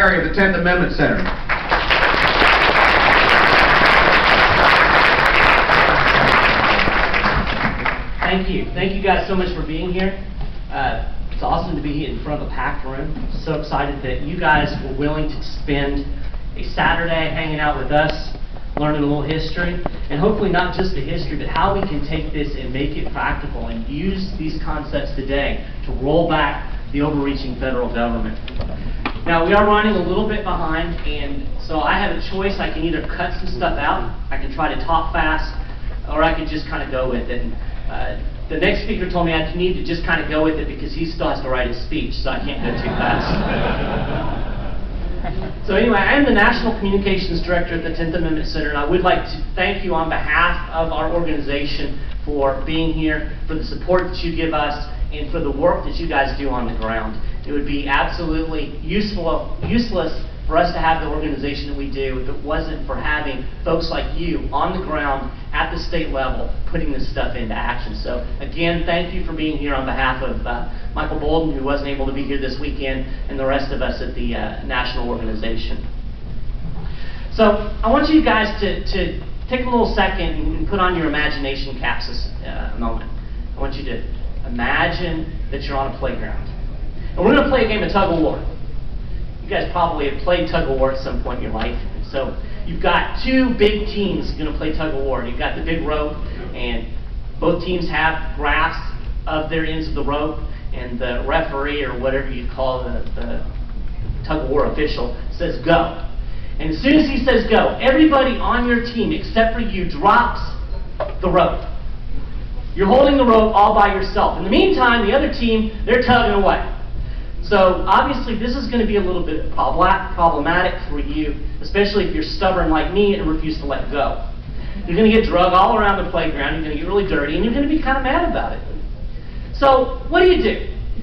Maharrey of the 10th Amendment Center. Thank you. Thank you guys so much for being here. It's awesome to be in front of a packed room. So excited that you guys were willing to spend a Saturday hanging out with us, learning a little history, and hopefully not just the history, but how we can take this and make it practical and use these concepts today to roll back the overreaching federal government. Now, we are running a little bit behind, and so I have a choice. I can either cut some stuff out, I can try to talk fast, or I can just kind of go with it. And, the next speaker told me I need to just kind of go with it because he still has to write his speech, so I can't go too fast. So anyway, I am the National Communications Director at the 10th Amendment Center, and I would like to thank you on behalf of our organization for being here, for the support that you give us, and for the work that you guys do on the ground. It would be absolutely useless for us to have the organization that we do if it wasn't for having folks like you on the ground at the state level putting this stuff into action. So again, thank you for being here on behalf of Michael Bolden, who wasn't able to be here this weekend, and the rest of us at the national organization. So I want you guys to take a little second and put on your imagination caps a moment. I want you to imagine that you're on a playground. And we're going to play a game of tug of war. You guys probably have played tug of war at some point in your life. So you've got two big teams going to play tug of war. You've got the big rope, and both teams have graphs of their ends of the rope, and the referee, or whatever you call the tug of war official, says go. And as soon as he says go, everybody on your team except for you drops the rope. You're holding the rope all by yourself. In the meantime, the other team, they're tugging away. So obviously this is going to be a little bit problematic for you, especially if you're stubborn like me and refuse to let go. You're going to get drugged all around the playground, you're going to get really dirty, and you're going to be kind of mad about it. So what do?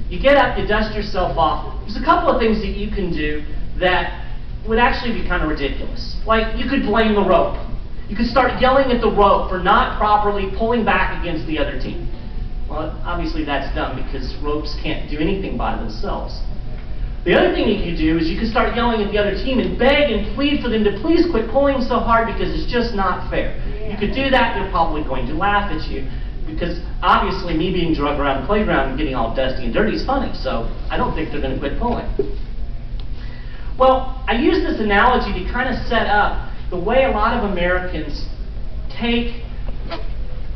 You get up, you dust yourself off. There's a couple of things that you can do that would actually be kind of ridiculous. Like, you could blame the rope. You could start yelling at the rope for not properly pulling back against the other team. Well, obviously that's dumb because ropes can't do anything by themselves. The other thing you could do is you could start yelling at the other team and beg and plead for them to please quit pulling so hard because it's just not fair. You could do that, they're probably going to laugh at you because obviously me being drugged around the playground and getting all dusty and dirty is funny, so I don't think they're going to quit pulling. Well, I use this analogy to kind of set up the way a lot of Americans take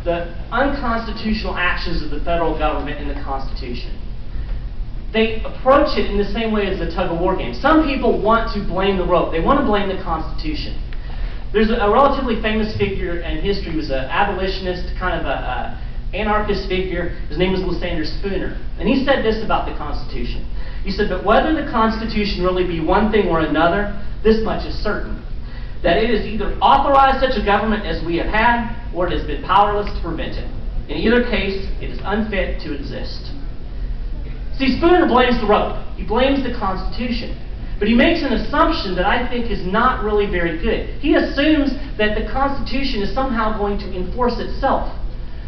the unconstitutional actions of the federal government and the Constitution. They approach it in the same way as the tug-of-war game. Some people want to blame the rope. They want to blame the Constitution. There's a relatively famous figure in history. He was an abolitionist, kind of an anarchist figure. His name was Lysander Spooner. And he said this about the Constitution. He said, but whether the Constitution really be one thing or another, this much is certain, that it has either authorized such a government as we have had, or it has been powerless to prevent it. In either case, it is unfit to exist. See, Spooner blames the rope. He blames the Constitution. But he makes an assumption that I think is not really very good. He assumes that the Constitution is somehow going to enforce itself.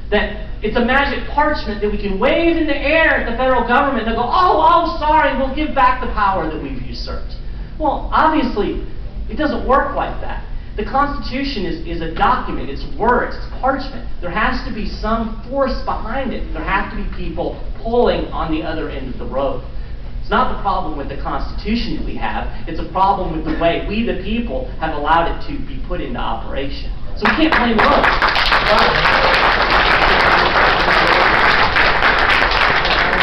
That it's a magic parchment that we can wave in the air at the federal government and they'll go, oh, sorry, we'll give back the power that we've usurped. Well, obviously, it doesn't work like that. The Constitution is a document, it's words, it's parchment. There has to be some force behind it. There have to be people pulling on the other end of the rope. It's not the problem with the Constitution that we have, it's a problem with the way we, the people, have allowed it to be put into operation. So we can't blame the rope.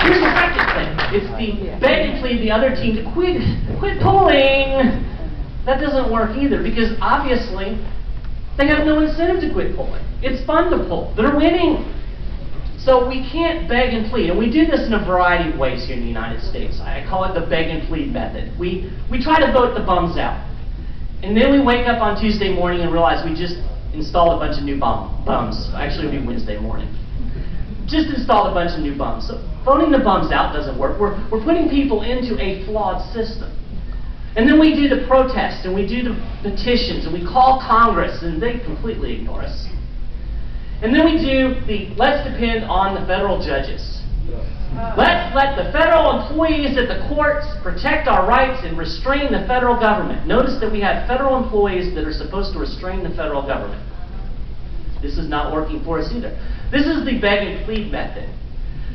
Here's the second thing. It's the beg and plead the other team to quit pulling. That doesn't work either because obviously they have no incentive to quit pulling. It's fun to pull. They're winning. So we can't beg and plead. And we do this in a variety of ways here in the United States. I call it the beg and plead method. We try to vote the bums out. And then we wake up on Tuesday morning and realize we just installed a bunch of new bums. Actually, it'll be Wednesday morning. Just installed a bunch of new bums. So voting the bums out doesn't work. We're putting people into a flawed system. And then we do the protests, and we do the petitions, and we call Congress, and they completely ignore us. And then we do the let's depend on the federal judges. Let's let the federal employees at the courts protect our rights and restrain the federal government. Notice that we have federal employees that are supposed to restrain the federal government. This is not working for us either. This is the beg and plead method.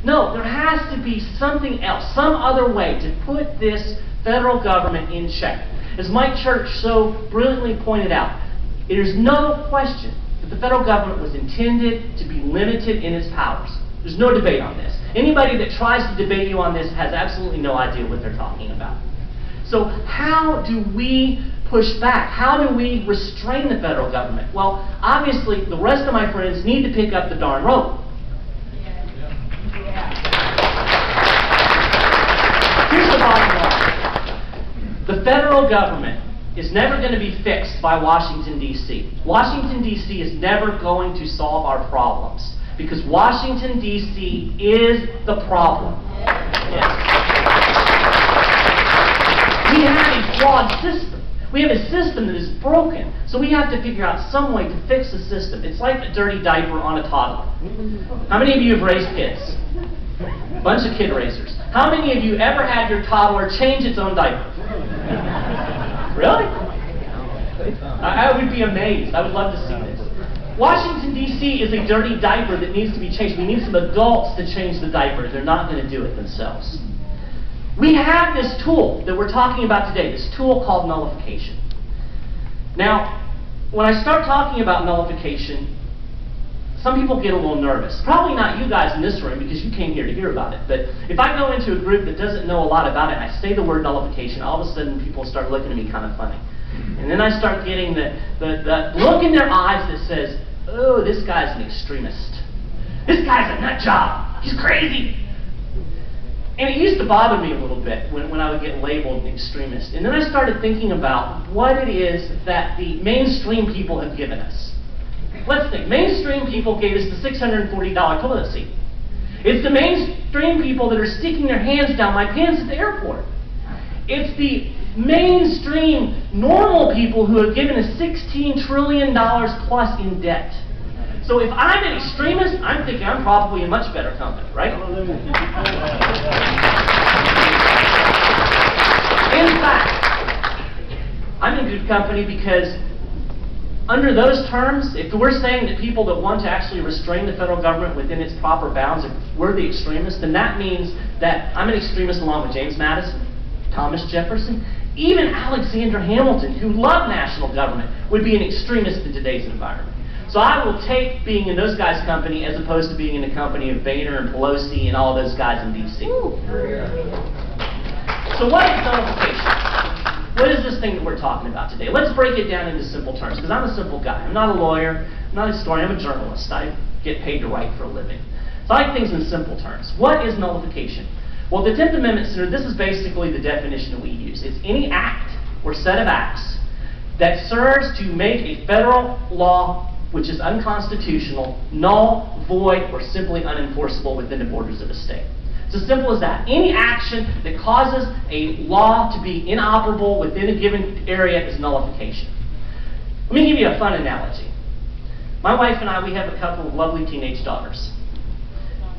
No, there has to be something else, some other way to put this federal government in check. As Mike Church so brilliantly pointed out, there's no question that the federal government was intended to be limited in its powers. There's no debate on this. Anybody that tries to debate you on this has absolutely no idea what they're talking about. So how do we push back? How do we restrain the federal government? Well, obviously, the rest of my friends need to pick up the darn rope. Here's the bottom line. The federal government is never going to be fixed by Washington, D.C. Washington, D.C. is never going to solve our problems because Washington, D.C. is the problem. Yes. We have a flawed system. We have a system that is broken. So we have to figure out some way to fix the system. It's like a dirty diaper on a toddler. How many of you have raised kids? A bunch of kid raisers. How many of you ever had your toddler change its own diaper? Really? I would be amazed. I would love to see this. Washington, D.C. is a dirty diaper that needs to be changed. We need some adults to change the diaper. They're not going to do it themselves. We have this tool that we're talking about today, this tool called nullification. Now, when I start talking about nullification, some people get a little nervous. Probably not you guys in this room because you came here to hear about it. But if I go into a group that doesn't know a lot about it and I say the word nullification, all of a sudden people start looking at me kind of funny. And then I start getting the look in their eyes that says, oh, this guy's an extremist. This guy's a nut job. He's crazy. And it used to bother me a little bit when I would get labeled an extremist. And then I started thinking about what it is that the mainstream people have given us. Let's think. Mainstream people gave us the $640 toilet seat. It's the mainstream people that are sticking their hands down my pants at the airport. It's the mainstream normal people who have given us $16 trillion plus in debt. So if I'm an extremist, I'm thinking I'm probably in much better company, right? In fact, I'm in good company because under those terms, if we're saying that people that want to actually restrain the federal government within its proper bounds, if we're the extremists, then that means that I'm an extremist along with James Madison, Thomas Jefferson, even Alexander Hamilton, who loved national government, would be an extremist in today's environment. So I will take being in those guys' company as opposed to being in the company of Boehner and Pelosi and all those guys in D.C. So what is nullification? What is this thing that we're talking about today? Let's break it down into simple terms, because I'm a simple guy. I'm not a lawyer, I'm not a historian, I'm a journalist. I get paid to write for a living. So I like things in simple terms. What is nullification? Well, the 10th Amendment Center, this is basically the definition that we use. It's any act or set of acts that serves to make a federal law which is unconstitutional, null, void, or simply unenforceable within the borders of the state. It's as simple as that. Any action that causes a law to be inoperable within a given area is nullification. Let me give you a fun analogy. My wife and I, we have a couple of lovely teenage daughters.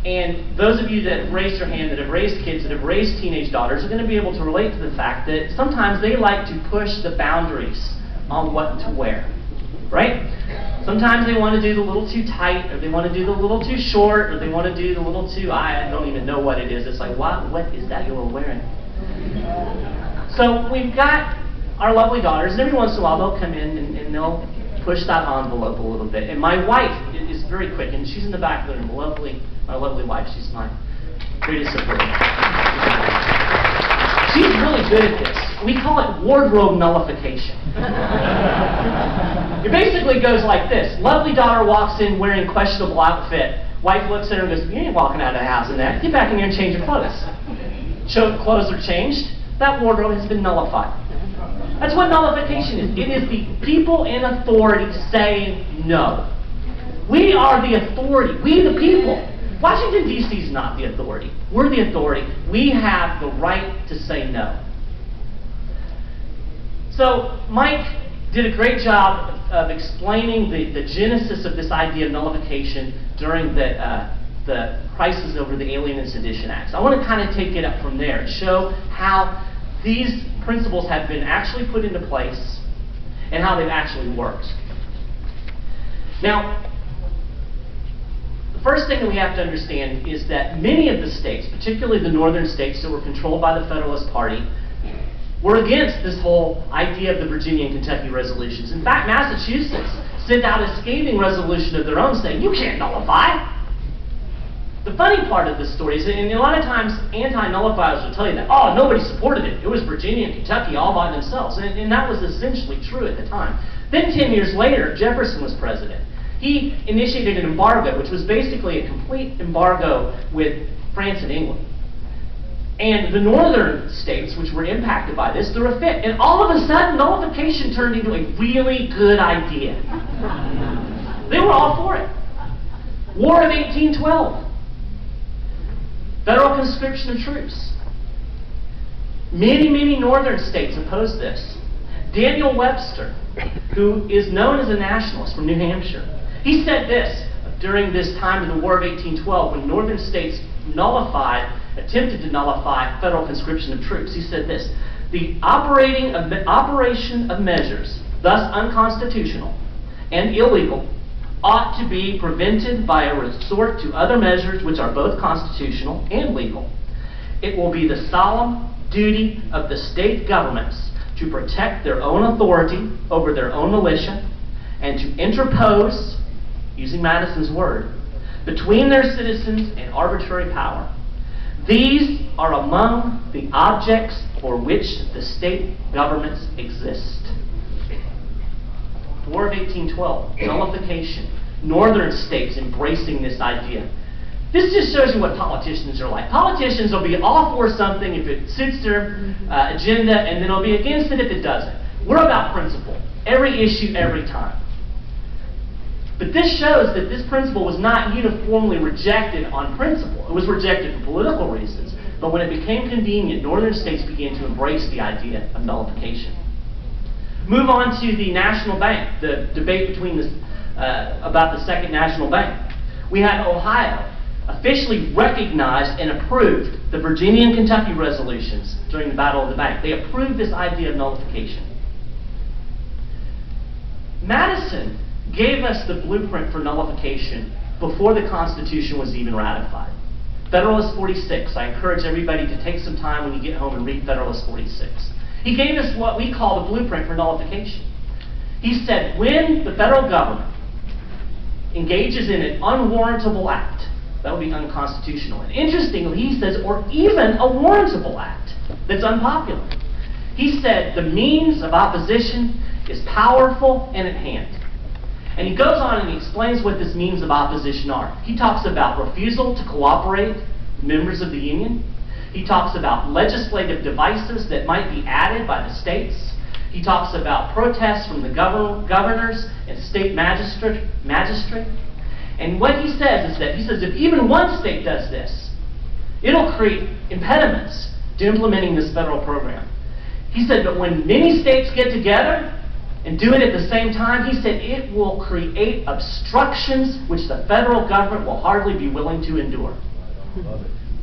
And those of you that have raised your hand, that have raised kids, that have raised teenage daughters, are going to be able to relate to the fact that sometimes they like to push the boundaries on what to wear. Right? Sometimes they want to do the little too tight, or they want to do the little too short, or they want to do the little too, I don't even know what it is. It's like, what is that you're wearing? So we've got our lovely daughters, and every once in a while they'll come in and they'll push that envelope a little bit. And my wife is very quick, and she's in the back of the room. My lovely wife, she's my greatest supporter. She's really good at this. We call it wardrobe nullification. It basically goes like this. Lovely daughter walks in wearing questionable outfit. Wife looks at her and goes, you ain't walking out of the house in that. Get back in here and change your clothes. Clothes are changed. That wardrobe has been nullified. That's what nullification is. It is the people in authority saying no. We are the authority. We the people. Washington, D.C. is not the authority. We're the authority. We have the right to say no. So Mike did a great job of explaining the genesis of this idea of nullification during the the crisis over the Alien and Sedition Acts. I want to kind of take it up from there and show how these principles have been actually put into place and how they've actually worked. Now, the first thing that we have to understand is that many of the states, particularly the northern states that were controlled by the Federalist Party, were against this whole idea of the Virginia and Kentucky resolutions. In fact, Massachusetts sent out a scathing resolution of their own saying, you can't nullify. The funny part of this story is, and a lot of times anti-nullifiers will tell you that, oh, nobody supported it. It was Virginia and Kentucky all by themselves. And that was essentially true at the time. Then 10 years later, Jefferson was president. He initiated an embargo, which was basically a complete embargo with France and England. And the northern states, which were impacted by this, threw a fit. And all of a sudden, nullification turned into a really good idea. They were all for it. War of 1812. Federal conscription of troops. Many northern states opposed this. Daniel Webster, who is known as a nationalist from New Hampshire, he said this during this time of the War of 1812 when northern states attempted to nullify federal conscription of troops. He said this: the operation of measures thus unconstitutional and illegal ought to be prevented by a resort to other measures which are both constitutional and legal. It will be the solemn duty of the state governments to protect their own authority over their own militia and to interpose, using Madison's word, between their citizens and arbitrary power. These are among the objects for which the state governments exist. War of 1812, nullification, northern states embracing this idea. This just shows you what politicians are like. Politicians will be all for something if it suits their agenda, and then they'll be against it if it doesn't. We're about principle. Every issue, every time. But this shows that this principle was not uniformly rejected on principle. It was rejected for political reasons. But when it became convenient, northern states began to embrace the idea of nullification. Move on to the National Bank, the debate between about the Second National Bank. We had Ohio officially recognized and approved the Virginia and Kentucky resolutions during the Battle of the Bank. They approved this idea of nullification. Madison gave us the blueprint for nullification before the Constitution was even ratified. Federalist 46. I encourage everybody to take some time when you get home and read Federalist 46. He gave us what we call the blueprint for nullification. He said, when the federal government engages in an unwarrantable act, that would be unconstitutional. And interestingly, he says, or even a warrantable act that's unpopular. He said, the means of opposition is powerful and at hand. And he goes on and he explains what this means of opposition are. He talks about refusal to cooperate with members of the Union. He talks about legislative devices that might be added by the states. He talks about protests from the governors and state magistrate. And what he says is that, he says, if even one state does this, it'll create impediments to implementing this federal program. He said, but when many states get together and do it at the same time, he said, it will create obstructions which the federal government will hardly be willing to endure.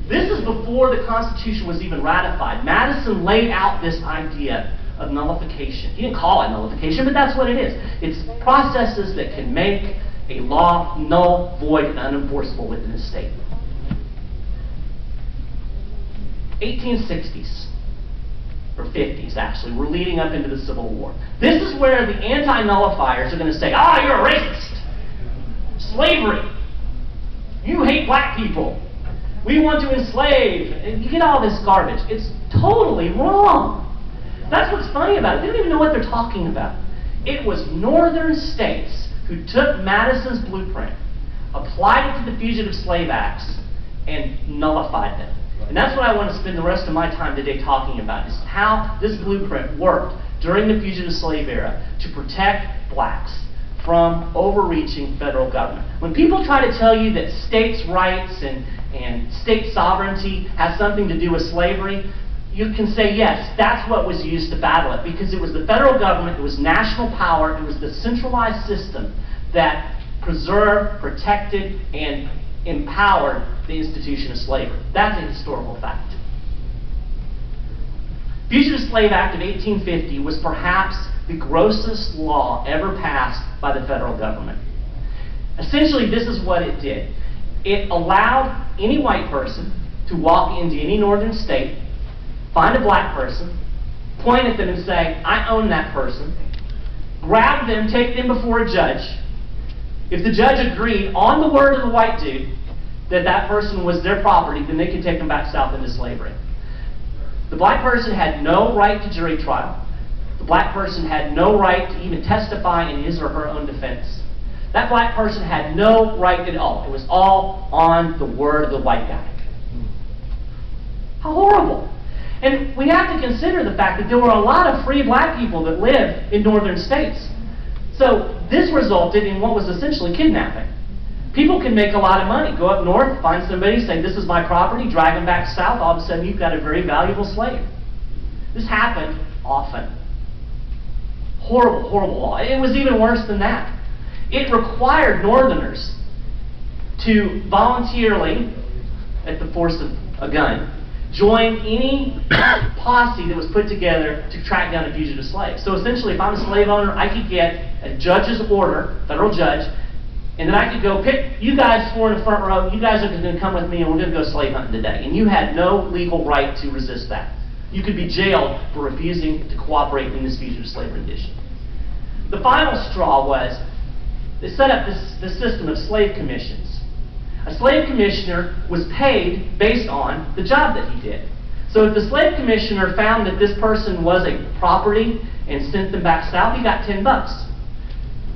This is before the Constitution was even ratified. Madison laid out this idea of nullification. He didn't call it nullification, but that's what it is. It's processes that can make a law null, void, and unenforceable within a state. 1860s, or 50s actually, we're leading up into the Civil War. This is where the anti-nullifiers are going to say, you're a racist. Slavery. You hate black people. We want to enslave. And you get all this garbage. It's totally wrong. That's what's funny about it. They don't even know what they're talking about. It was northern states who took Madison's blueprint, applied it to the Fugitive Slave Acts, and nullified them. And that's what I want to spend the rest of my time today talking about, is how this blueprint worked during the Fugitive Slave era to protect blacks from overreaching federal government. When people try to tell you that states' rights and state sovereignty has something to do with slavery, you can say, yes, that's what was used to battle it, because it was the federal government, it was national power, it was the centralized system that preserved, protected, and empowered the institution of slavery. That's a historical fact. Fugitive Slave Act of 1850 was perhaps the grossest law ever passed by the federal government. Essentially, this is what it did. It allowed any white person to walk into any northern state, find a black person, point at them and say, I own that person, grab them, take them before a judge. If the judge agreed on the word of the white dude that that person was their property, then they could take them back south into slavery. The black person had no right to jury trial. The black person had no right to even testify in his or her own defense. That black person had no right at all. It was all on the word of the white guy. How horrible. And we have to consider the fact that there were a lot of free black people that lived in northern states. So this resulted in what was essentially kidnapping. People can make a lot of money. Go up north, find somebody, say, this is my property, drag them back south. All of a sudden, you've got a very valuable slave. This happened often. Horrible, horrible law. It was even worse than that. It required northerners to voluntarily, at the force of a gun, join any posse that was put together to track down a fugitive slave. So essentially, if I'm a slave owner, I could get a judge's order, federal judge, and then I could go pick you guys four in the front row. You guys are going to come with me, and we're going to go slave hunting today. And you had no legal right to resist that. You could be jailed for refusing to cooperate in this fugitive slave rendition. The final straw was they set up this system of slave commissions. A slave commissioner was paid based on the job that he did. So if the slave commissioner found that this person was a property and sent them back south, he got $10.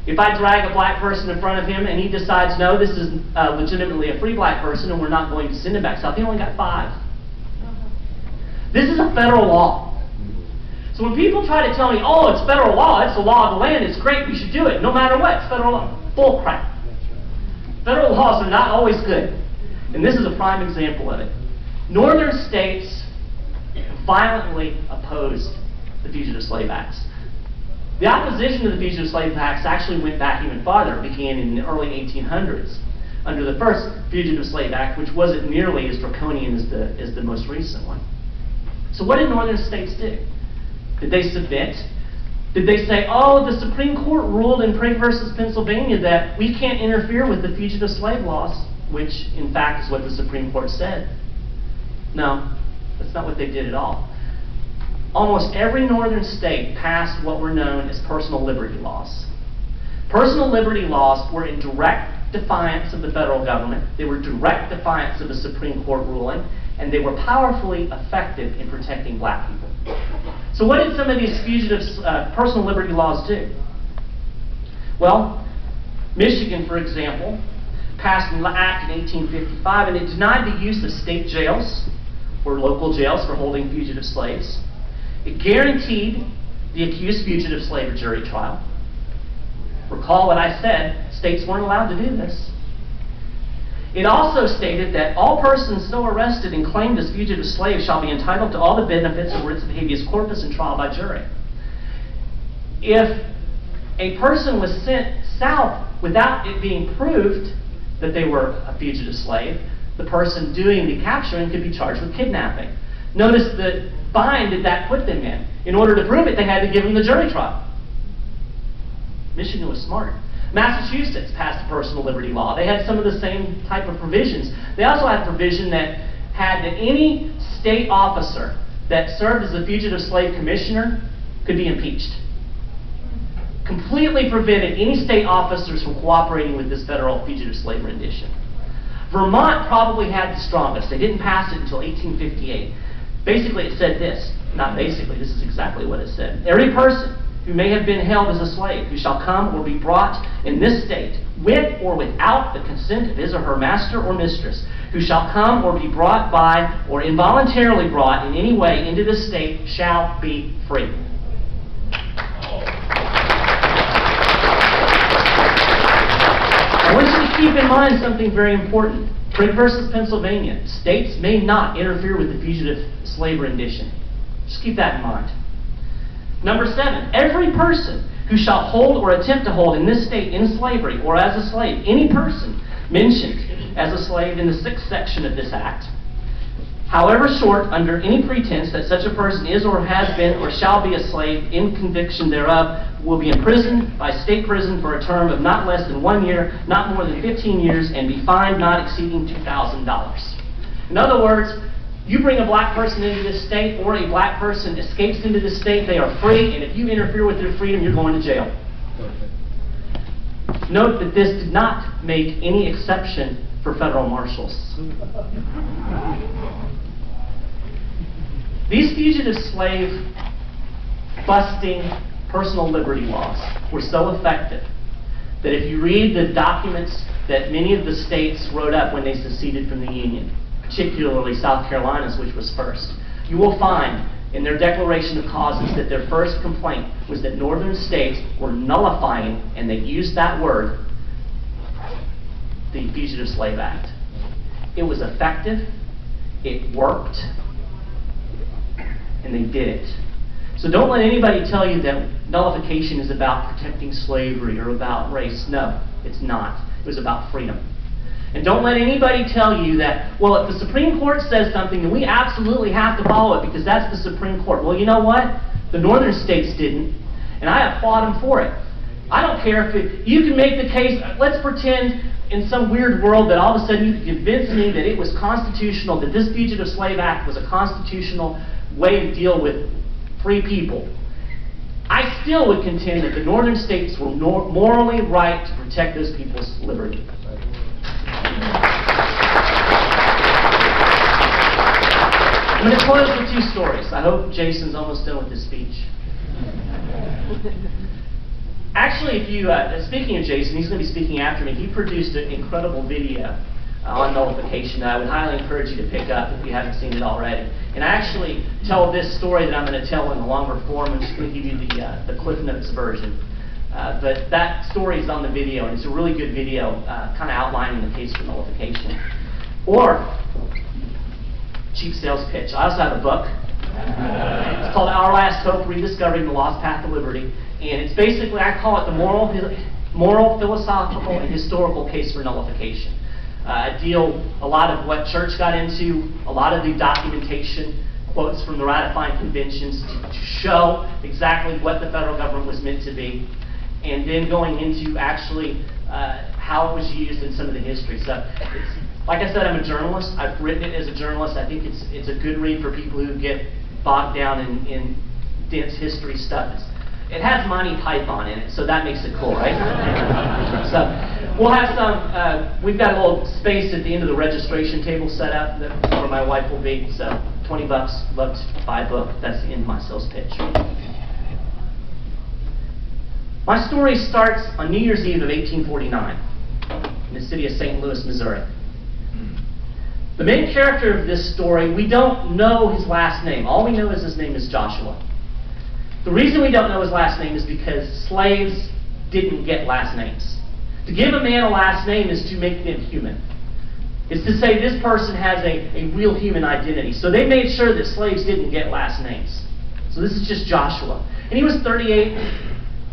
If I drag a black person in front of him and he decides, no, this is legitimately a free black person and we're not going to send him back south, he only got $5. This is a federal law. So when people try to tell me, oh, it's federal law, it's the law of the land, it's great, we should do it, no matter what, it's federal law. Bull crap. Federal laws are not always good. And this is a prime example of it. Northern states violently opposed the Fugitive Slave Acts. The opposition to the Fugitive Slave Acts actually went back even farther. It began in the early 1800s under the first Fugitive Slave Act, which wasn't nearly as draconian as the most recent one. So what did northern states do? Did they submit? Did they say, oh, the Supreme Court ruled in Prigg versus Pennsylvania that we can't interfere with the fugitive slave laws, which in fact is what the Supreme Court said? No, that's not what they did at all. Almost every northern state passed what were known as personal liberty laws. Personal liberty laws were in direct defiance of the federal government. They were direct defiance of the Supreme Court ruling, and they were powerfully effective in protecting black people. So what did some of these fugitive personal liberty laws do? Well, Michigan, for example, passed an act in 1855, and it denied the use of state jails or local jails for holding fugitive slaves. It guaranteed the accused fugitive slave a jury trial. Recall what I said, states weren't allowed to do this. It also stated that all persons so arrested and claimed as fugitive slaves shall be entitled to all the benefits of writs of habeas corpus and trial by jury. If a person was sent south without it being proved that they were a fugitive slave, the person doing the capturing could be charged with kidnapping. Notice the bind that put them in. In order to prove it, they had to give them the jury trial. Michigan was smart. Massachusetts passed a personal liberty law. They had some of the same type of provisions. They also had a provision that had that any state officer that served as a fugitive slave commissioner could be impeached. Completely prevented any state officers from cooperating with this federal fugitive slave rendition. Vermont probably had the strongest. They didn't pass it until 1858. Basically, it said this. Not basically, this is exactly what it said. Every person who may have been held as a slave, who shall come or be brought in this state, with or without the consent of his or her master or mistress, who shall come or be brought by or involuntarily brought in any way into this state, shall be free. I want you to keep in mind something very important. Prigg versus Pennsylvania. States may not interfere with the fugitive slave rendition. Just keep that in mind. Number 7, every person who shall hold or attempt to hold in this state in slavery or as a slave, any person mentioned as a slave in the 6th section of this act, however short, under any pretense that such a person is or has been or shall be a slave, in conviction thereof, will be imprisoned by state prison for a term of not less than 1 year, not more than 15 years, and be fined not exceeding $2,000. In other words, you bring a black person into this state, or a black person escapes into this state, they are free, and if you interfere with their freedom, you're going to jail. Note that this did not make any exception for federal marshals. These fugitive slave busting personal liberty laws were so effective that if you read the documents that many of the states wrote up when they seceded from the Union, particularly South Carolina's, which was first, you will find in their declaration of causes that their first complaint was that northern states were nullifying, and they used that word, the Fugitive Slave Act. It was effective, it worked, and they did it. So don't let anybody tell you that nullification is about protecting slavery or about race. No, it's not. It was about freedom. And don't let anybody tell you that, well, if the Supreme Court says something, then we absolutely have to follow it because that's the Supreme Court. Well, you know what? The northern states didn't, and I applaud them for it. I don't care if you can make the case. Let's pretend in some weird world that all of a sudden you could convince me that it was constitutional, that this Fugitive Slave Act was a constitutional way to deal with free people. I still would contend that the northern states were morally right to protect those people's liberty. I'm going to close with 2 stories. I hope Jason's almost done with his speech. Actually, if you, speaking of Jason, he's going to be speaking after me. He produced an incredible video on nullification that I would highly encourage you to pick up if you haven't seen it already. And I actually tell this story that I'm going to tell in a longer form. I'm just going to give you the Cliff Notes version. But that story is on the video, and it's a really good video kind of outlining the case for nullification. Or, cheap sales pitch. I also have a book. It's called Our Last Hope, Rediscovering the Lost Path to Liberty. And it's basically, I call it the moral, philosophical, and historical case for nullification. I deal a lot of what church got into, a lot of the documentation, quotes from the ratifying conventions to show exactly what the federal government was meant to be, and then going into actually how it was used in some of the history. So, like I said, I'm a journalist. I've written it as a journalist. I think it's a good read for people who get bogged down in dense history stuff. It has Monty Python in it, so that makes it cool, right? So we'll have some, we've got a little space at the end of the registration table set up where my wife will be, so $20, love to buy a book. That's the end of my sales pitch. My story starts on New Year's Eve of 1849 in the city of St. Louis, Missouri. The main character of this story, we don't know his last name. All we know is his name is Joshua. The reason we don't know his last name is because slaves didn't get last names. To give a man a last name is to make them human. It's to say this person has a real human identity. So they made sure that slaves didn't get last names. So this is just Joshua. And he was 38,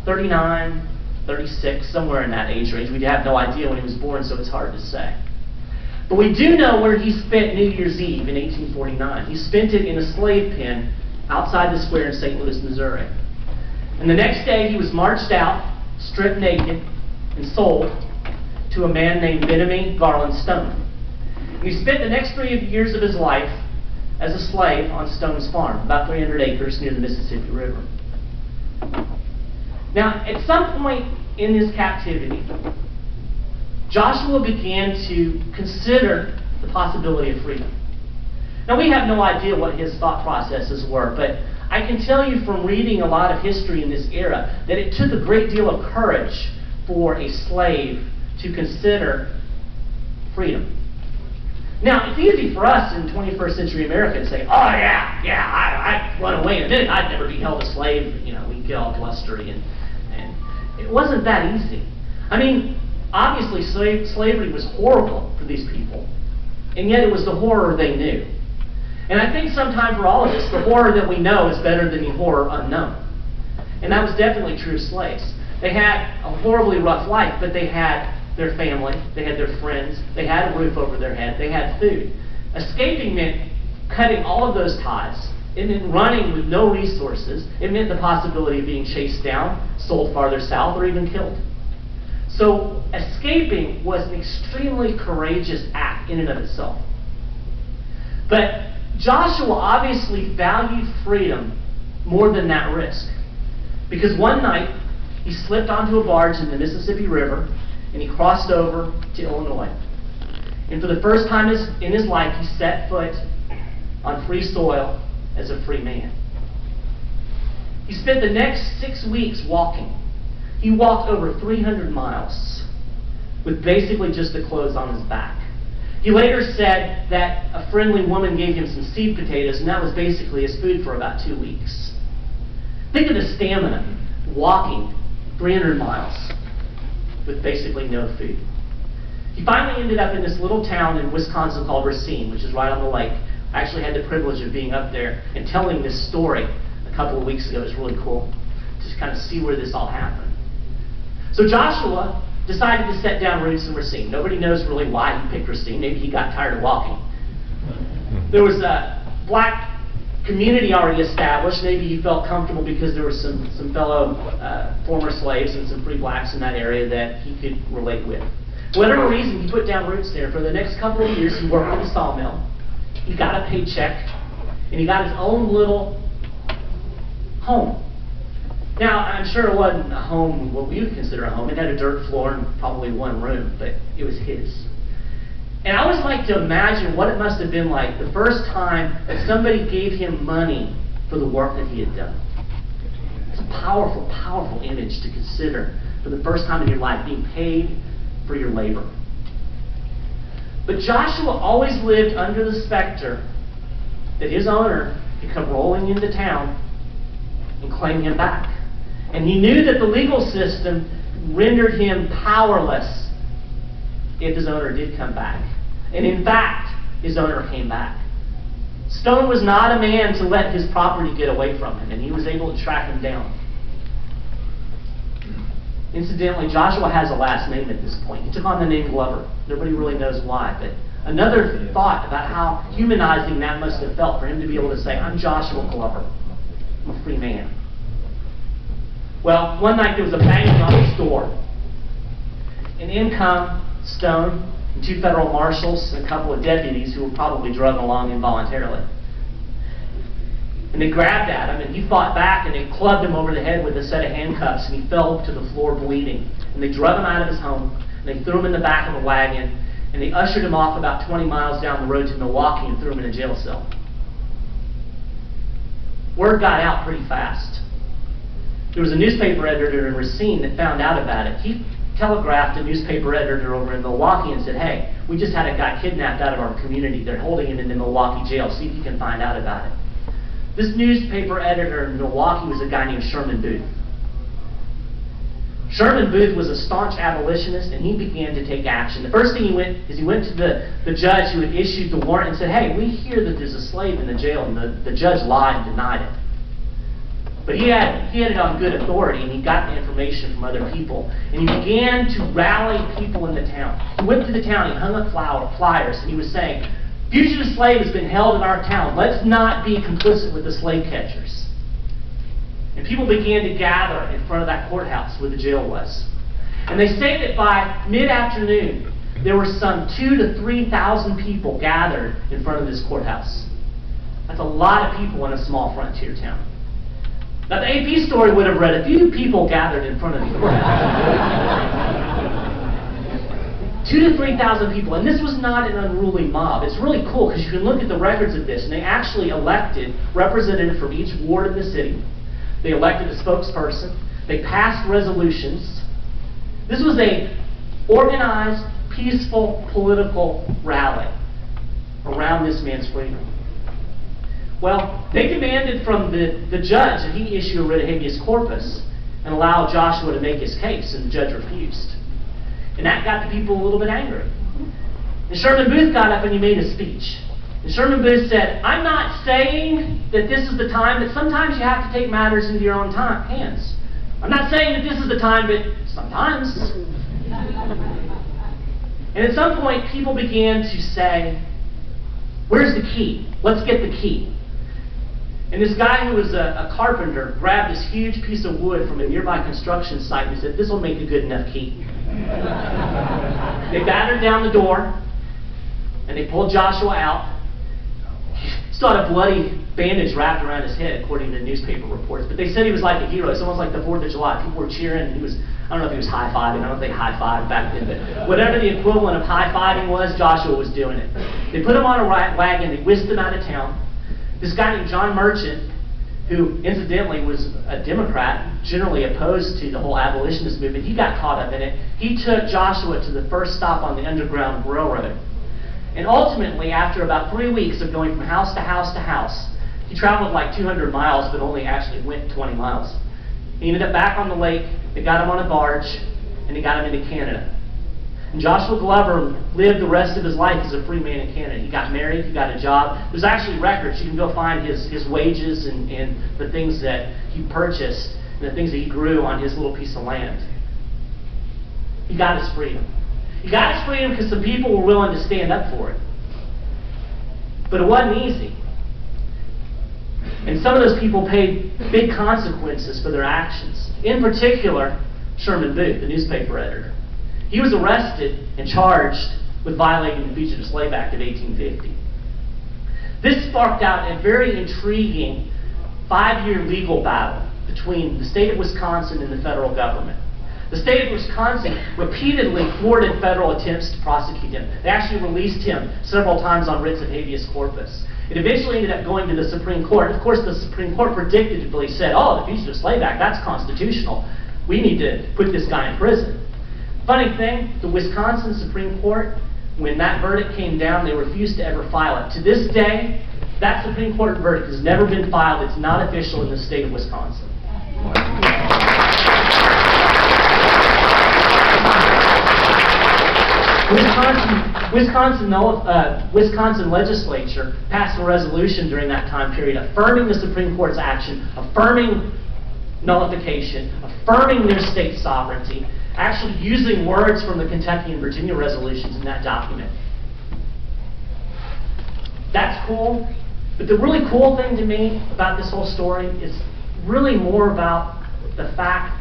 39, 36, somewhere in that age range. We have no idea when he was born, so it's hard to say. But we do know where he spent New Year's Eve in 1849. He spent it in a slave pen outside the square in St. Louis, Missouri. And the next day he was marched out, stripped naked, and sold to a man named Benjamin Garland Stone. And he spent the next 3 years of his life as a slave on Stone's farm, about 300 acres near the Mississippi River. Now, at some point in his captivity, Joshua began to consider the possibility of freedom. Now, we have no idea what his thought processes were, but I can tell you from reading a lot of history in this era that it took a great deal of courage for a slave to consider freedom. Now, it's easy for us in 21st century America to say, oh yeah, I'd run away in a minute. I'd never be held a slave. You know, we get all blustery, and it wasn't that easy. I mean, obviously slavery was horrible for these people, and yet it was the horror they knew. And I think sometimes for all of us, the horror that we know is better than the horror unknown. And that was definitely true of slaves. They had a horribly rough life, but they had their family, they had their friends, they had a roof over their head, they had food. Escaping meant cutting all of those ties. It meant running with no resources. It meant the possibility of being chased down, sold farther south, or even killed. So escaping was an extremely courageous act in and of itself. But Joshua obviously valued freedom more than that risk. Because one night, he slipped onto a barge in the Mississippi River, and he crossed over to Illinois. And for the first time in his life, he set foot on free soil as a free man. He spent the next 6 weeks walking. He walked over 300 miles with basically just the clothes on his back. He later said that a friendly woman gave him some seed potatoes, and that was basically his food for about 2 weeks. Think of the stamina, walking 300 miles with basically no food. He finally ended up in this little town in Wisconsin called Racine, which is right on the lake. I actually had the privilege of being up there and telling this story a couple of weeks ago. It was really cool to kind of see where this all happened. So Joshua decided to set down roots in Racine. Nobody knows really why he picked Racine. Maybe he got tired of walking. There was a black community already established. Maybe he felt comfortable because there were some fellow former slaves and some free blacks in that area that he could relate with. For whatever reason, he put down roots there. For the next couple of years, he worked at the sawmill. He got a paycheck, and he got his own little home. Now, I'm sure it wasn't a home, what we would consider a home. It had a dirt floor and probably one room, but it was his. And I always like to imagine what it must have been like the first time that somebody gave him money for the work that he had done. It's a powerful, powerful image to consider for the first time in your life, being paid for your labor. But Joshua always lived under the specter that his owner could come rolling into town and claim him back. And he knew that the legal system rendered him powerless if his owner did come back. And in fact, his owner came back. Stone was not a man to let his property get away from him, and he was able to track him down. Incidentally, Joshua has a last name at this point. He took on the name Glover. Nobody really knows why, but another thought about how humanizing that must have felt for him to be able to say, I'm Joshua Glover. I'm a free man. Well, one night there was a banging on his door. And in come Stone and 2 federal marshals and a couple of deputies who were probably drugged along involuntarily. And they grabbed at him, and he fought back, and they clubbed him over the head with a set of handcuffs, and he fell to the floor bleeding. And they drug him out of his home, and they threw him in the back of a wagon, and they ushered him off about 20 miles down the road to Milwaukee and threw him in a jail cell. Word got out pretty fast. There was a newspaper editor in Racine that found out about it. He telegraphed a newspaper editor over in Milwaukee and said, hey, we just had a guy kidnapped out of our community. They're holding him in the Milwaukee jail. See if you can find out about it. This newspaper editor in Milwaukee was a guy named Sherman Booth. Sherman Booth was a staunch abolitionist, and he began to take action. The first thing he went to the judge who had issued the warrant and said, hey, we hear that there's a slave in the jail, and the judge lied and denied it. But he had it on good authority, and he got the information from other people. And he began to rally people in the town. He went to the town, he hung up flyers, and he was saying, fugitive slave has been held in our town. Let's not be complicit with the slave catchers. And people began to gather in front of that courthouse where the jail was. And they say that by mid-afternoon, there were some 2,000 to 3,000 people gathered in front of this courthouse. That's a lot of people in a small frontier town. Now, the AP story would have read, a few people gathered in front of the courthouse. 2,000 to 3,000 people, and this was not an unruly mob. It's really cool because you can look at the records of this, and they actually elected representatives from each ward of the city. They elected a spokesperson. They passed resolutions. This was a organized, peaceful, political rally around this man's freedom. Well, they demanded from the judge that he issue a writ of habeas corpus and allow Joshua to make his case, and the judge refused. And that got the people a little bit angry. And Sherman Booth got up and he made a speech. And Sherman Booth said, I'm not saying that this is the time, but sometimes you have to take matters into your own hands. I'm not saying that this is the time, but sometimes. And at some point, people began to say, where's the key? Let's get the key. And this guy who was a carpenter grabbed this huge piece of wood from a nearby construction site and he said, this will make a good enough key. They battered down the door and they pulled Joshua out. He still had a bloody bandage wrapped around his head, according to newspaper reports. But they said he was like a hero. It's almost like the 4th of July. People were cheering. He was, I don't know if he was high-fiving. I don't think high-fived back then. But whatever the equivalent of high-fiving was, Joshua was doing it. They put him on a wagon. They whisked him out of town. This guy named John Merchant, who incidentally was a Democrat, generally opposed to the whole abolitionist movement, he got caught up in it. He took Joshua to the first stop on the Underground Railroad. And ultimately, after about 3 weeks of going from house to house to house, he traveled like 200 miles, but only actually went 20 miles. He ended up back on the lake. They got him on a barge, and they got him into Canada. And Joshua Glover lived the rest of his life as a free man in Canada. He got married, he got a job. There's actually records. You can go find his wages and the things that he purchased and the things that he grew on his little piece of land. He got his freedom. He got his freedom because some people were willing to stand up for it. But it wasn't easy. And some of those people paid big consequences for their actions. In particular, Sherman Booth, the newspaper editor. He was arrested and charged with violating the Fugitive Slave Act of 1850. This sparked out a very intriguing 5-year legal battle between the state of Wisconsin and the federal government. The state of Wisconsin repeatedly thwarted federal attempts to prosecute him. They actually released him several times on writs of habeas corpus. It eventually ended up going to the Supreme Court. Of course, the Supreme Court predictably said, oh, the Fugitive Slave Act, that's constitutional. We need to put this guy in prison. Funny thing, the Wisconsin Supreme Court, when that verdict came down, they refused to ever file it. To this day, that Supreme Court verdict has never been filed. It's not official in the state of Wisconsin. Wisconsin legislature passed a resolution during that time period affirming the Supreme Court's action, affirming nullification, affirming their state sovereignty, actually using words from the Kentucky and Virginia resolutions in that document. That's cool, but the really cool thing to me about this whole story is really more about the fact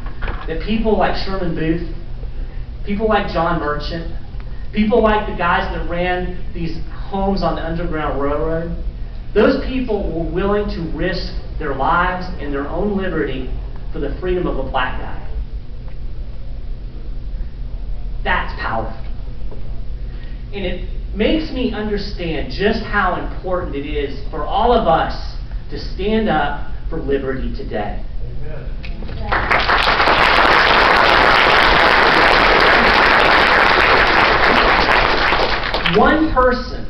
that people like Sherman Booth, people like John Merchant, people like the guys that ran these homes on the Underground Railroad, those people were willing to risk their lives and their own liberty for the freedom of a black guy. That's powerful. And it makes me understand just how important it is for all of us to stand up for liberty today. Amen. One person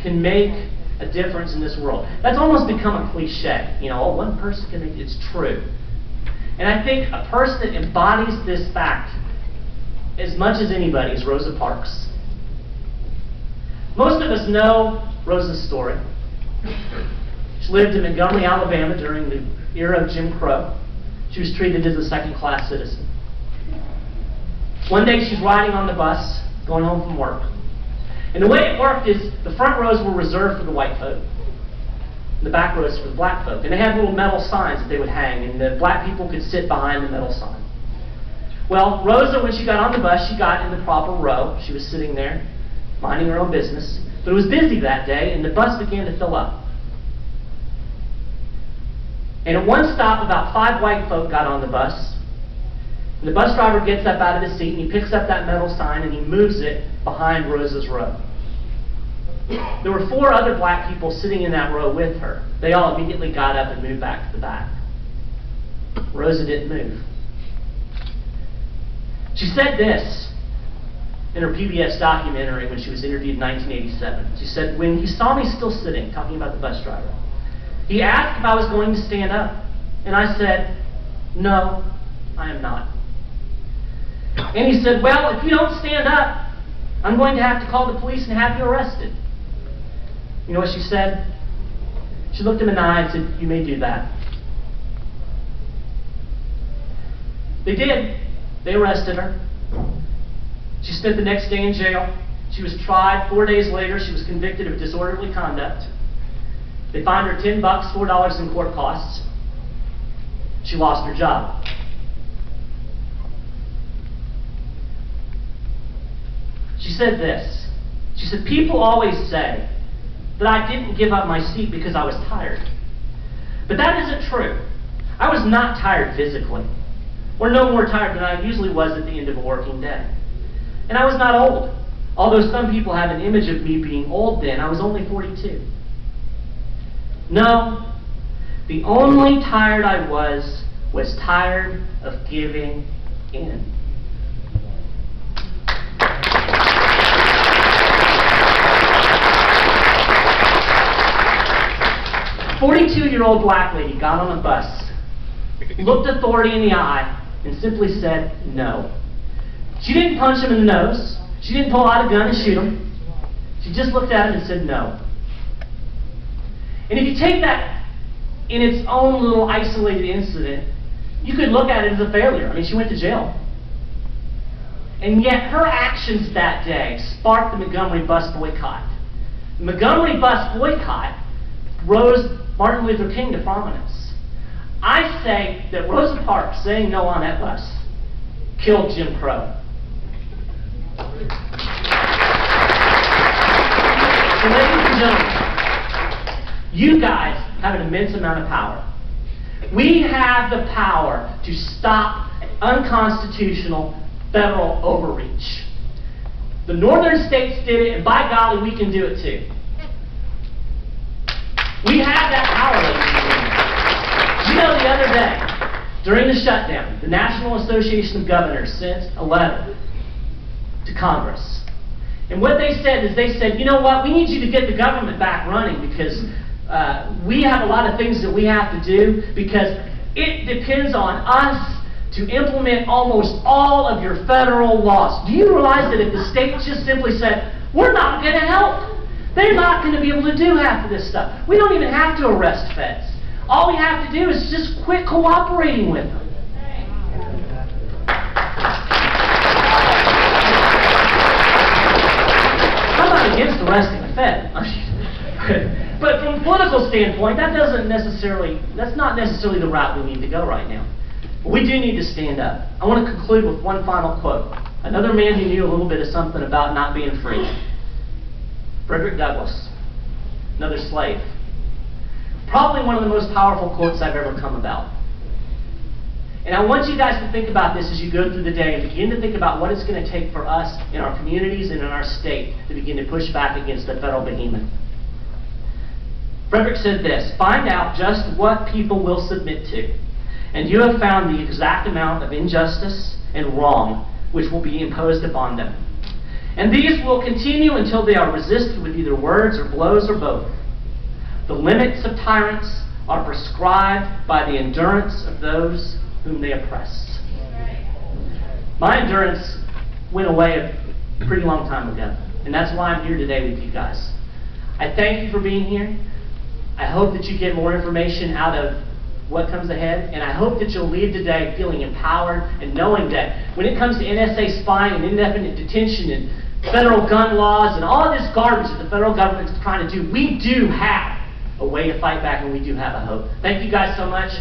can make a difference in this world. That's almost become a cliche. You know, one person can make it. It's true. And I think a person that embodies this fact as much as anybody is Rosa Parks. Most of us know Rosa's story. She lived in Montgomery, Alabama during the era of Jim Crow. She was treated as a second-class citizen. One day she's riding on the bus, going home from work. And the way it worked is the front rows were reserved for the white folk. And the back rows for the black folk. And they had little metal signs that they would hang, and the black people could sit behind the metal sign. Well, Rosa, when she got on the bus, she got in the proper row. She was sitting there, minding her own business. But it was busy that day, and the bus began to fill up. And at one stop, about 5 white folk got on the bus. And the bus driver gets up out of his seat, and he picks up that metal sign, and he moves it behind Rosa's row. There were 4 other black people sitting in that row with her. They all immediately got up and moved back to the back. Rosa didn't move. She said this in her PBS documentary when she was interviewed in 1987. She said, when he saw me still sitting, talking about the bus driver, he asked if I was going to stand up. And I said, no, I am not. And he said, well, if you don't stand up, I'm going to have to call the police and have you arrested. You know what she said? She looked him in the eye and said, you may do that. They did. They arrested her. She spent the next day in jail. She was tried. 4 days later, she was convicted of disorderly conduct. They fined her $10, $4 in court costs. She lost her job. She said this. She said, people always say that I didn't give up my seat because I was tired. But that isn't true. I was not tired physically, or no more tired than I usually was at the end of a working day. And I was not old. Although some people have an image of me being old then, I was only 42. No, the only tired I was tired of giving in. A 42-year-old black lady got on a bus, looked authority in the eye, and simply said no. She didn't punch him in the nose. She didn't pull out a gun and shoot him. She just looked at him and said no. And if you take that in its own little isolated incident, you could look at it as a failure. I mean, she went to jail. And yet her actions that day sparked the Montgomery bus boycott. The Montgomery bus boycott rose Martin Luther King to prominence. I say that Rosa Parks saying no on that bus killed Jim Crow. So ladies and gentlemen, you guys have an immense amount of power. We have the power to stop unconstitutional federal overreach. The northern states did it, and by golly, we can do it too. We have that power, ladies and gentlemen. You know, the other day, during the shutdown, the National Association of Governors sent a letter to Congress. And what they said is, they said, you know what, we need you to get the government back running because we have a lot of things that we have to do because it depends on us to implement almost all of your federal laws. Do you realize that if the state just simply said, we're not going to help, they're not going to be able to do half of this stuff. We don't even have to arrest feds. All we have to do is just quit cooperating with them. I'm not against arresting a fed. But from a political standpoint, that's not necessarily the route we need to go right now. But we do need to stand up. I want to conclude with one final quote. Another man who knew a little bit of something about not being free. Frederick Douglass, another slave. Probably one of the most powerful quotes I've ever come about. And I want you guys to think about this as you go through the day and begin to think about what it's going to take for us in our communities and in our state to begin to push back against the federal behemoth. Frederick said this, find out just what people will submit to, and you have found the exact amount of injustice and wrong which will be imposed upon them. And these will continue until they are resisted with either words or blows or both. The limits of tyrants are prescribed by the endurance of those whom they oppress. My endurance went away a pretty long time ago, and that's why I'm here today with you guys. I thank you for being here. I hope that you get more information out of what comes ahead, and I hope that you'll leave today feeling empowered and knowing that when it comes to NSA spying and indefinite detention and federal gun laws and all of this garbage that the federal government is trying to do, we do have a way to fight back, and we do have a hope. Thank you guys so much.